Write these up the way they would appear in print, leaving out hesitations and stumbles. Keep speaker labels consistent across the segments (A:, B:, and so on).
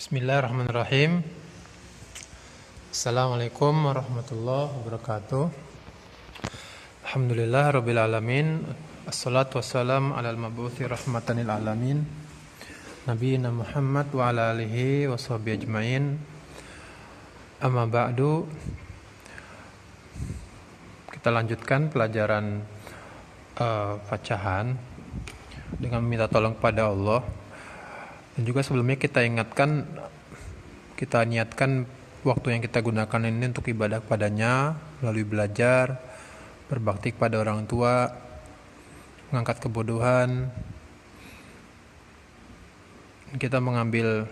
A: Bismillahirrahmanirrahim. Assalamualaikum warahmatullahi wabarakatuh. Alhamdulillah rabbil alamin. Assalatu wassalam ala al-mabuthi rahmatan lil alamin. Nabiyina Muhammad wa ala alihi wa sahbihi ajmain. Amma ba'du. Kita lanjutkan pelajaran pecahan dengan meminta tolong kepada Allah. Dan juga sebelumnya kita niatkan waktu yang kita gunakan ini untuk ibadah kepadanya melalui belajar, berbakti kepada orang tua, mengangkat kebodohan. Kita mengambil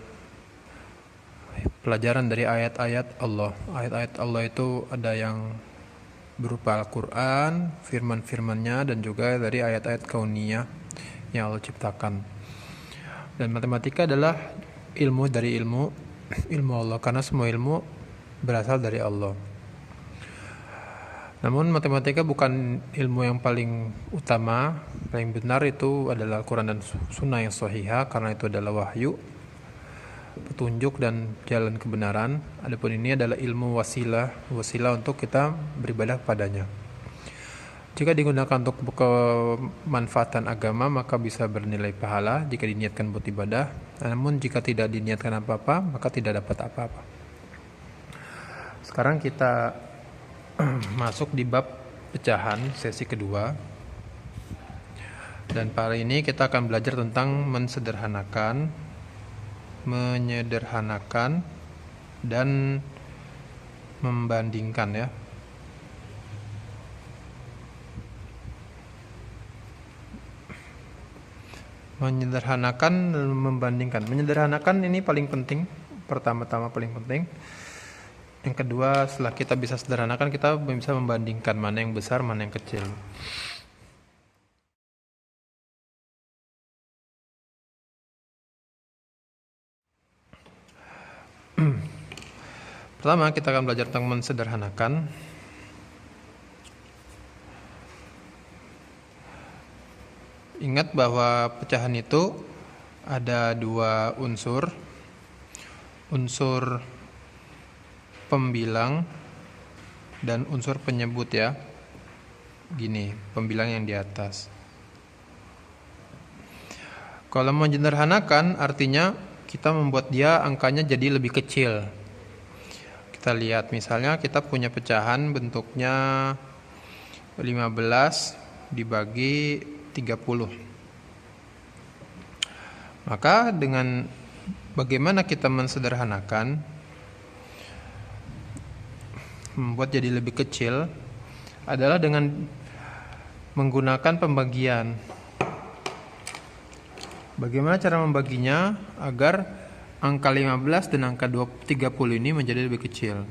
A: pelajaran dari ayat-ayat Allah. Ayat-ayat Allah itu ada yang berupa Al-Quran, firman-firmannya, dan juga dari ayat-ayat kauniyah yang Allah ciptakan. Dan matematika adalah ilmu dari ilmu Allah, karena semua ilmu berasal dari Allah. Namun matematika bukan ilmu yang paling utama. Paling benar itu adalah Al-Quran dan Sunnah yang sahihah, karena itu adalah wahyu, petunjuk dan jalan kebenaran. Adapun ini adalah ilmu wasilah untuk kita beribadah kepadanya. Jika digunakan untuk kemanfaatan agama, maka bisa bernilai pahala jika diniatkan buat ibadah. Namun jika tidak diniatkan apa-apa, maka tidak dapat apa-apa. Sekarang kita masuk di bab pecahan sesi kedua. Dan kali ini kita akan belajar tentang menyederhanakan dan membandingkan, ya. Menyederhanakan dan membandingkan. Menyederhanakan ini paling penting, pertama-tama paling penting. Yang kedua, setelah kita bisa sederhanakan, kita bisa membandingkan mana yang besar, mana yang kecil. Pertama, kita akan belajar tentang mensederhanakan. Ingat bahwa pecahan itu ada dua unsur pembilang dan unsur penyebut, ya. Gini, pembilang yang di atas. Kalau menyederhanakan artinya kita membuat dia angkanya jadi lebih kecil. Kita lihat misalnya kita punya pecahan bentuknya 15 dibagi 30. Maka dengan bagaimana kita mensederhanakan, membuat jadi lebih kecil, adalah dengan menggunakan pembagian. Bagaimana cara membaginya agar angka 15 dan angka 30 ini menjadi lebih kecil?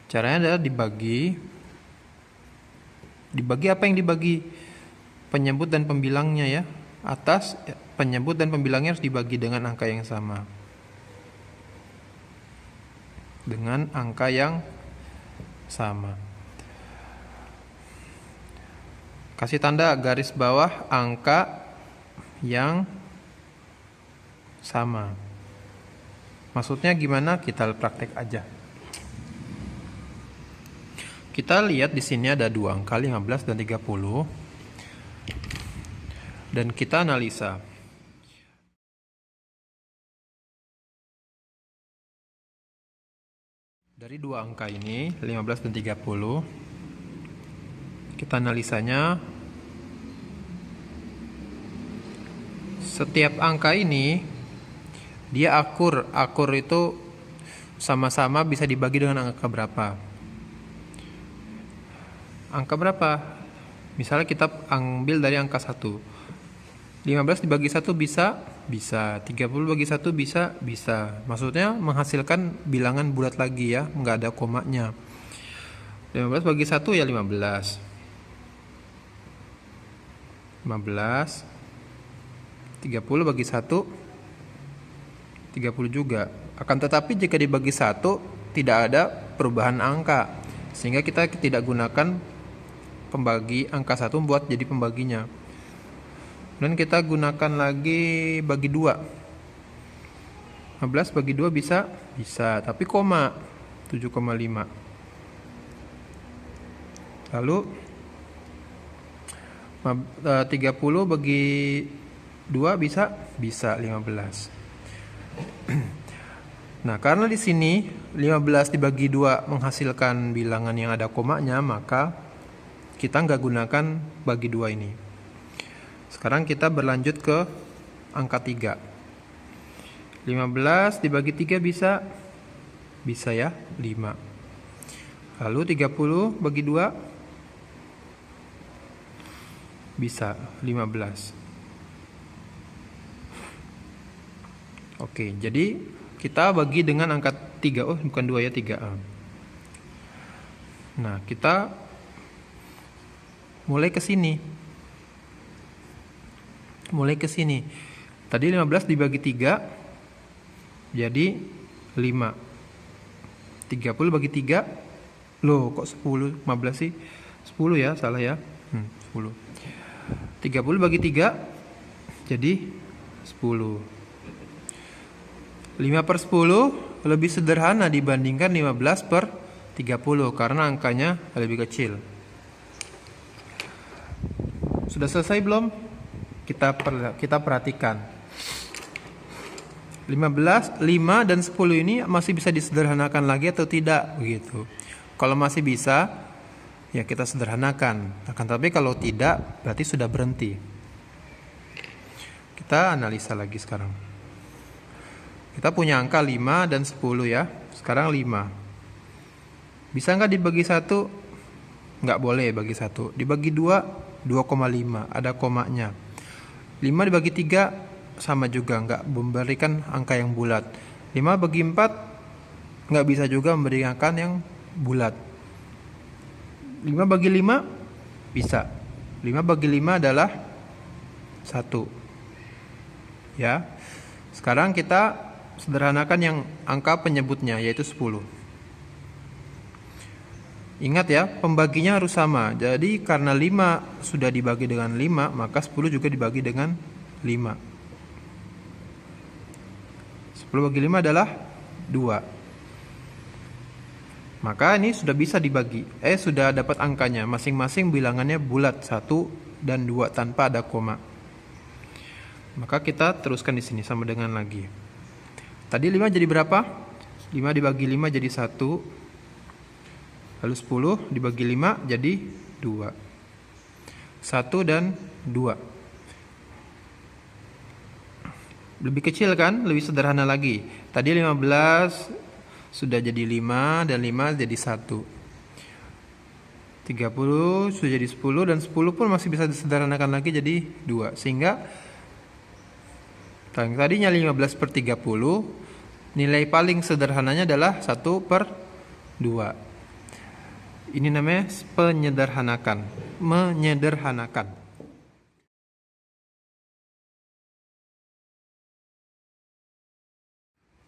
A: Caranya adalah dibagi apa yang dibagi? Penyebut dan pembilangnya, ya. Atas penyebut dan pembilangnya harus dibagi dengan angka yang sama. Dengan angka yang sama. Kasih tanda garis bawah angka yang sama. Maksudnya gimana? Kita praktek aja. Kita lihat di sini ada dua angka, 15 dan 30. Dan kita analisa. Dari dua angka ini, 15 dan 30, kita analisanya. Setiap angka ini dia akur. Akur itu sama-sama bisa dibagi dengan angka berapa? Angka berapa? Misalnya kita ambil dari angka 1. 15 dibagi 1 bisa? Bisa. 30 bagi 1 bisa? Bisa. Maksudnya menghasilkan bilangan bulat lagi, ya, nggak ada komanya. 15 bagi 1 ya 15. 15. 30 bagi 1 30 juga. Akan tetapi jika dibagi 1 tidak ada perubahan angka, sehingga kita tidak gunakan pembagi angka 1 buat jadi pembaginya. Dan kita gunakan lagi bagi 2. 15 bagi 2 bisa? Bisa, tapi koma 7,5. Lalu 30 bagi 2 bisa? Bisa 15. Nah, karena di sini 15 dibagi 2 menghasilkan bilangan yang ada komanya, maka kita nggak gunakan bagi 2 ini. Sekarang kita berlanjut ke angka 3. 15 dibagi 3 bisa? Bisa ya, 5. Lalu 30 bagi 2? Bisa, 15. Oke, jadi kita bagi dengan angka 3. Oh, bukan 2 ya, 3. Nah, kita mulai ke sini. Tadi 15 dibagi 3 jadi 5. 30 bagi 3. Loh, kok 10? 15 sih? 10 ya, salah ya. 10. 30 bagi 3 jadi 10. 5/10 lebih sederhana dibandingkan 15/30 karena angkanya lebih kecil. Sudah selesai belum? Kita perhatikan. 15, 5 dan 10 ini masih bisa disederhanakan lagi atau tidak begitu. Kalau masih bisa, ya kita sederhanakan. Akan tapi kalau tidak, berarti sudah berhenti. Kita analisa lagi sekarang. Kita punya angka 5 dan 10 ya. Sekarang 5. Bisa nggak dibagi 1? Nggak boleh bagi 1. Dibagi 2, 2,5. Ada komanya. 5 dibagi 3, sama juga, nggak memberikan angka yang bulat. 5 bagi 4, nggak bisa juga memberikan angka yang bulat. 5 bagi 5, bisa. 5 bagi 5 adalah 1. Ya. Sekarang kita sederhanakan yang angka penyebutnya, yaitu 10. Ingat ya, pembaginya harus sama. Jadi karena 5 sudah dibagi dengan 5, maka 10 juga dibagi dengan 5. 10 bagi 5 adalah 2. Maka ini sudah bisa dibagi. Sudah dapat angkanya. Masing-masing bilangannya bulat 1 dan 2 tanpa ada koma. Maka kita teruskan di sini sama dengan lagi. Tadi 5 jadi berapa? 5 dibagi 5 jadi 1. Lalu 10 dibagi 5 jadi 2. 1 dan 2. Lebih kecil kan? Lebih sederhana lagi. Tadi 15 sudah jadi 5 dan 5 jadi 1. 30 sudah jadi 10 dan 10 pun masih bisa disederhanakan lagi jadi 2. Sehingga tadinya 15/30, nilai paling sederhananya adalah 1/2. Ini namanya menyederhanakan.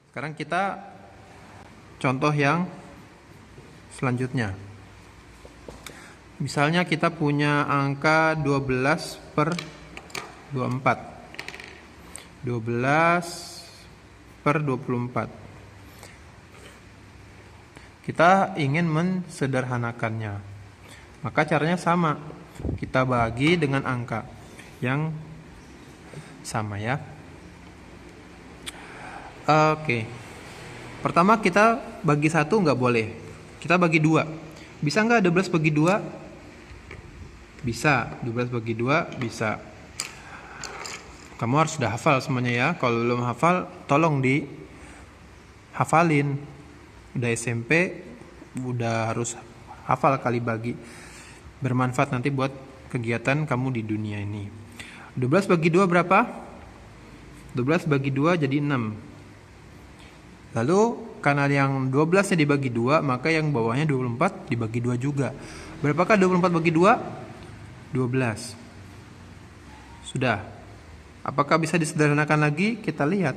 A: Sekarang kita contoh yang selanjutnya. Misalnya kita punya angka 12/24. 12/24. Kita ingin mensederhanakannya. Maka caranya sama. Kita bagi dengan angka yang sama ya. Oke. Pertama kita bagi 1 nggak boleh. Kita bagi 2. Bisa nggak 12 bagi 2? Bisa. 12 bagi 2 bisa. Kamu harus sudah hafal semuanya ya. Kalau belum hafal, tolong dihafalin. Udah SMP, udah harus hafal kali bagi. Bermanfaat nanti buat kegiatan kamu di dunia ini. 12 bagi 2 berapa? 12 bagi 2 jadi 6. Lalu karena yang 12-nya dibagi 2, maka yang bawahnya 24 dibagi 2 juga. Berapakah 24 bagi 2? 12. Sudah. Apakah bisa disederhanakan lagi? Kita lihat.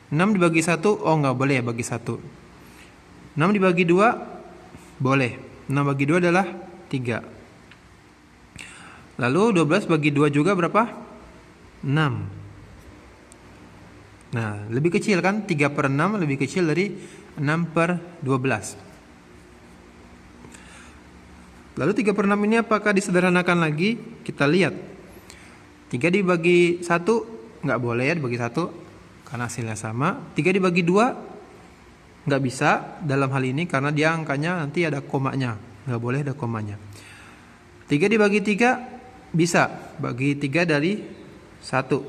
A: 6 dibagi 1, nggak boleh bagi 1. 6 dibagi 2, boleh. 6 bagi 2 adalah 3. Lalu 12 bagi 2 juga berapa? 6. Nah, lebih kecil kan? 3/6 lebih kecil dari 6/12. Lalu 3/6 ini apakah disederhanakan lagi? Kita lihat. 3 dibagi 1, nggak boleh ya dibagi 1, karena hasilnya sama. 3 dibagi 2, nggak bisa dalam hal ini karena dia angkanya nanti ada komanya. Nggak boleh ada komanya. 3 dibagi 3, bisa. Bagi 3 dari 1.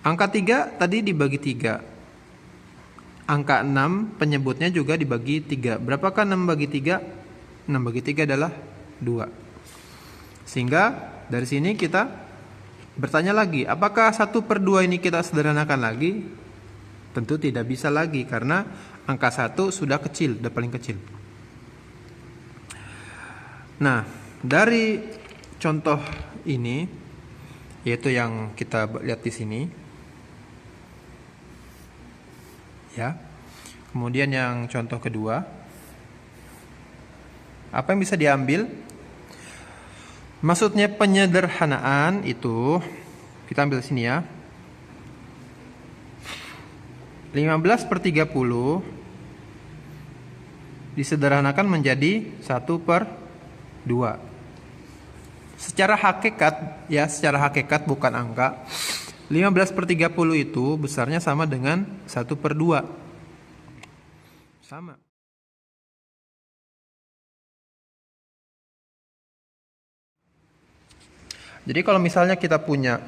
A: Angka 3 tadi dibagi 3. Angka 6 penyebutnya juga dibagi 3. Berapakah 6 bagi 3? 6 bagi 3 adalah 2. Sehingga dari sini kita bertanya lagi, apakah 1/2 ini kita sederhanakan lagi? Tentu tidak bisa lagi karena angka 1 sudah kecil, sudah paling kecil. Nah, dari contoh ini, yaitu yang kita lihat di sini, ya. Kemudian yang contoh kedua, apa yang bisa diambil? Maksudnya penyederhanaan itu, kita ambil sini ya. 15/30 disederhanakan menjadi 1/2. Secara hakikat, ya secara hakikat bukan angka, 15/30 itu besarnya sama dengan 1/2. Sama. Jadi kalau misalnya kita punya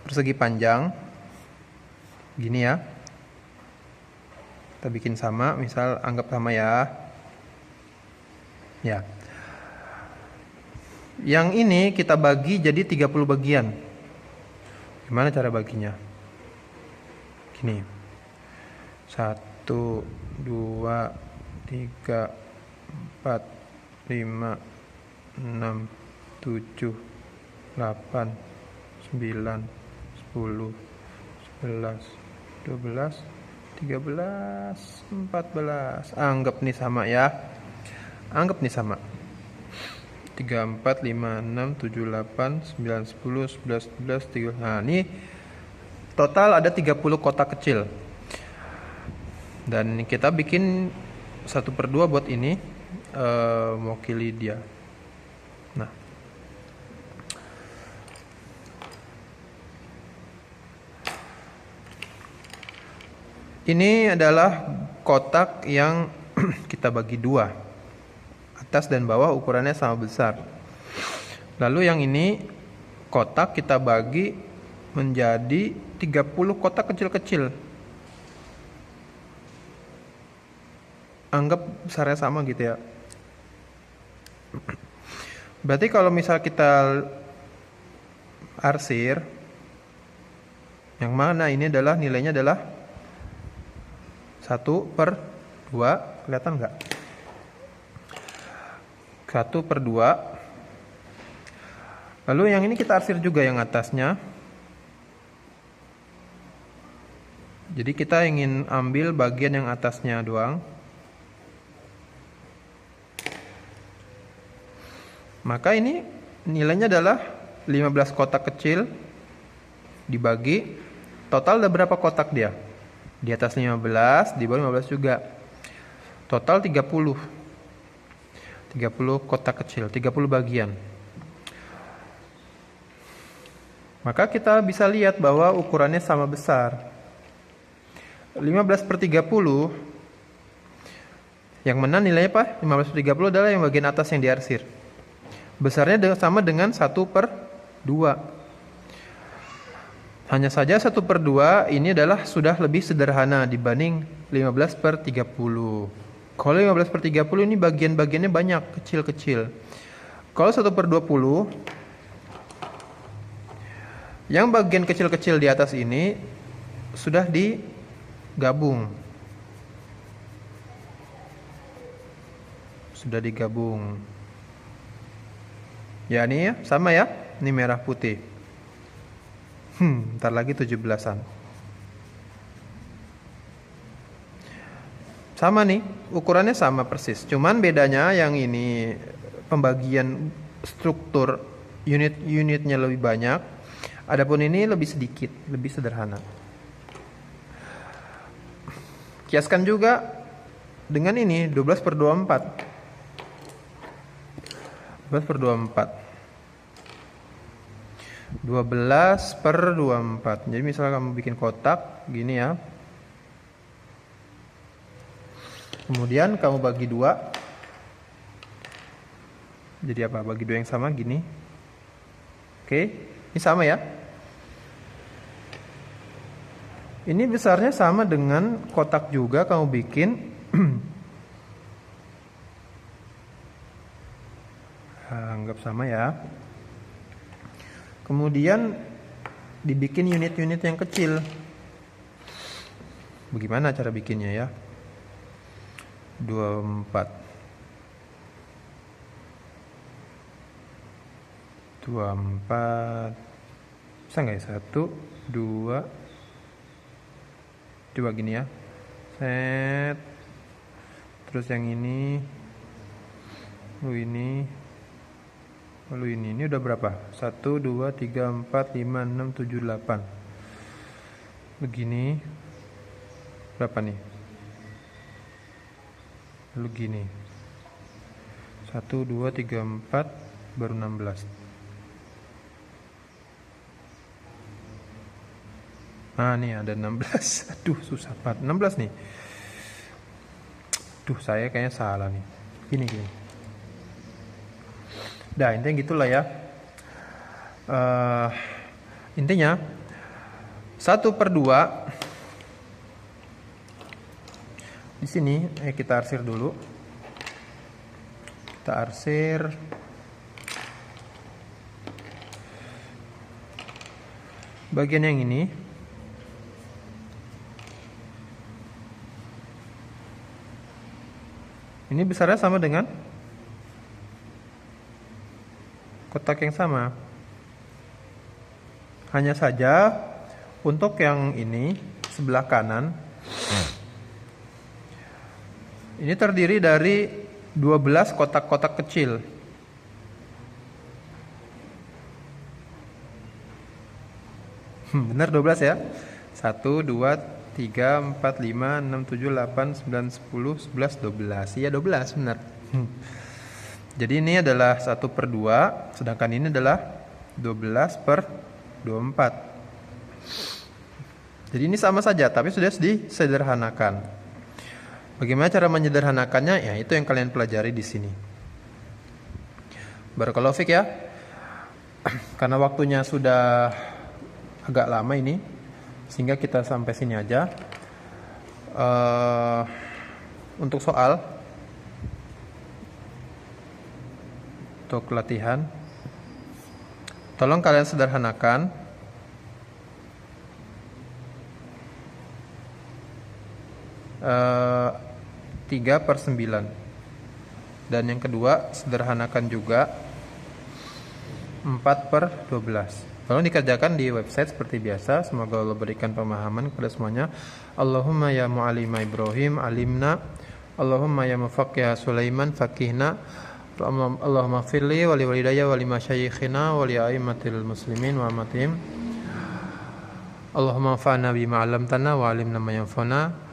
A: persegi panjang, gini ya. Kita bikin sama, misal anggap sama ya. Ya. Yang ini kita bagi jadi 30 bagian. Gimana cara baginya? Gini. 1, 2, 3, 4, 5, 6, 7, 8, 9, 10, 11, 12, 13, 14. Anggap nih sama ya. Anggap nih sama. 3, 4, 5, 6, 7, 8, 9, 10, 11, 12, 13. Nah, ini total ada 30 kotak kecil. Dan kita bikin 1/2 buat ini, mewakili dia. Nah. Ini adalah kotak yang kita bagi 2. Atas dan bawah ukurannya sama besar. Lalu yang ini kotak kita bagi menjadi 30 kotak kecil-kecil. Anggap besarnya sama gitu ya. Berarti kalau misal kita arsir, yang mana ini adalah nilainya adalah 1/2, kelihatan nggak? 1/2. Lalu yang ini kita arsir juga yang atasnya. Jadi kita ingin ambil bagian yang atasnya doang. Maka ini nilainya adalah 15 kotak kecil dibagi, total ada berapa kotak dia? Di atas 15, di bawah 15 juga. Total 30 kotak kecil, 30 bagian. Maka kita bisa lihat bahwa ukurannya sama besar. 15/30, yang mana nilainya apa? 15/30 adalah yang bagian atas yang diarsir. Besarnya sama dengan 1/2. Hanya saja 1/2 ini adalah sudah lebih sederhana dibanding 15/30. Kalau 15/30 ini bagian-bagiannya banyak, kecil-kecil. Kalau 1/20, yang bagian kecil-kecil di atas ini sudah digabung. Sudah digabung. Ya ini ya, sama ya. Ini merah putih. Ntar lagi 17-an. Sama nih, ukurannya sama persis. Cuman bedanya yang ini pembagian struktur unit-unitnya lebih banyak. Adapun ini lebih sedikit, lebih sederhana. Kiaskan juga dengan ini 12 per 24. 12 per 24. 12 per 24. Jadi misalnya kamu bikin kotak gini ya. Kemudian kamu bagi 2. Jadi apa? Bagi 2 yang sama gini. Oke, ini sama ya. Ini besarnya sama dengan kotak juga kamu bikin. Anggap sama ya. Kemudian dibikin unit-unit yang kecil. Bagaimana cara bikinnya ya? 24. 24. Bisa nggak ya? 1, 2. Coba gini ya. Set. Terus yang ini. Lalu ini udah berapa? 1, 2, 3, 4, 5, 6, 7, 8. Begini. Berapa nih? Lalu gini. 1, 2, 3, 4, baru 16. Nah, nih ada 16. Aduh, susah banget. 16 nih. Duh, saya kayaknya salah nih. Gini. Dah, intinya gitulah ya. Intinya 1 per 2. Di sini kita arsir dulu. Kita arsir. Bagian yang ini. Ini besarnya sama dengan kotak yang sama. Hanya saja untuk yang ini sebelah kanan ini terdiri dari 12 kotak-kotak kecil. Benar 12 ya? 1, 2, 3, 4, 5, 6, 7, 8, 9, 10, 11, 12. Iya 12 benar. Jadi ini adalah 1 per 2, sedangkan ini adalah 12 per 24. Jadi ini sama saja, tapi sudah disederhanakan. Bagaimana cara menyederhanakannya? Ya, itu yang kalian pelajari di sini. Barakallahu fiik ya. Karena waktunya sudah agak lama ini, sehingga kita sampai sini aja. Untuk soal, untuk latihan, tolong kalian sederhanakan. 3 per 9. Dan yang kedua, sederhanakan juga 4 per 12. Tolong dikerjakan di website seperti biasa. Semoga Allah berikan pemahaman kepada semuanya. Allahumma ya mu'allima Ibrahim alimna. Allahumma ya mufaqiha Sulaiman faqihna. Allahumma firli wali walidayya wali masyayikhina wali a'immatil muslimin wa amatihim. Allahumma fa'na bima 'allamtana wa 'allimna ma yanfa'una.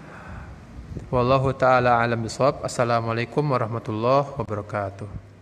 A: Wallahu ta'ala a'lam bishawab. Assalamualaikum warahmatullahi wabarakatuh.